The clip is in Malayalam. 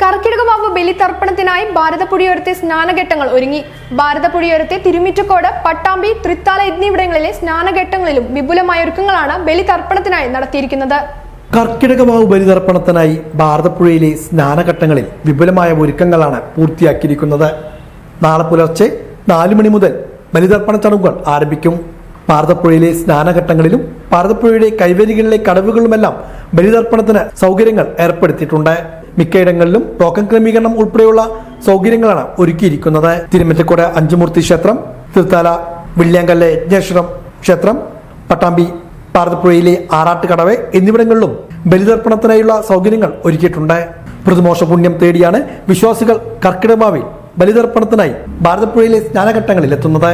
കർക്കിടകവാവ് ബലിതർപ്പണത്തിനായി ഭാരതപ്പുഴയോരത്തെ സ്നാനഘട്ടങ്ങൾ ഒരുങ്ങി. ഭാരതപ്പുഴയോരത്തെ തിരുമിറ്റക്കോട്, പട്ടാമ്പി, തൃത്താല എന്നിവിടങ്ങളിലെ സ്നാനഘട്ടങ്ങളിലും വിപുലമായ ഒരുക്കങ്ങളാണ് ബലിതർപ്പണത്തിനായി നടത്തിയിരിക്കുന്നത്. കർക്കിടകവാവ് ബലിതർപ്പണത്തിനായി ഭാരതപ്പുഴയിലെ സ്നാനഘട്ടങ്ങളിൽ വിപുലമായ ഒരുക്കങ്ങളാണ് പൂർത്തിയാക്കിയിരിക്കുന്നത്. നാളെ പുലർച്ചെ 4 മണി മുതൽ ബലിതർപ്പണ ചടങ്ങുകൾ ആരംഭിക്കും. ഭാരതപ്പുഴയിലെ സ്നാനഘട്ടങ്ങളിലും ഭാരതപ്പുഴയുടെ കൈവരികളിലെ കടവുകളിലുമെല്ലാം ബലിതർപ്പണത്തിന് സൗകര്യങ്ങൾ ഏർപ്പെടുത്തിയിട്ടുണ്ട്. മിക്കയിടങ്ങളിലും ടോക്കൺ ക്രമീകരണം ഉൾപ്പെടെയുള്ള സൗകര്യങ്ങളാണ് ഒരുക്കിയിരിക്കുന്നത്. തിരുമിറ്റക്കോട് അഞ്ചുമൂർത്തി ക്ഷേത്രം, തൃത്താല വില്യാങ്കല്ല് യജ്ഞേശ്വരം ക്ഷേത്രം, പട്ടാമ്പി ഭാരതപ്പുഴയിലെ ആറാട്ടുകടവ് എന്നിവിടങ്ങളിലും ബലിതർപ്പണത്തിനായുള്ള സൗകര്യങ്ങൾ ഒരുക്കിയിട്ടുണ്ട്. പ്രതിമോക്ഷ പുണ്യം തേടിയാണ് വിശ്വാസികൾ കർക്കിടകവാവിൽ ബലിതർപ്പണത്തിനായി ഭാരതപ്പുഴയിലെ സ്നാനഘട്ടങ്ങളിൽ എത്തുന്നത്.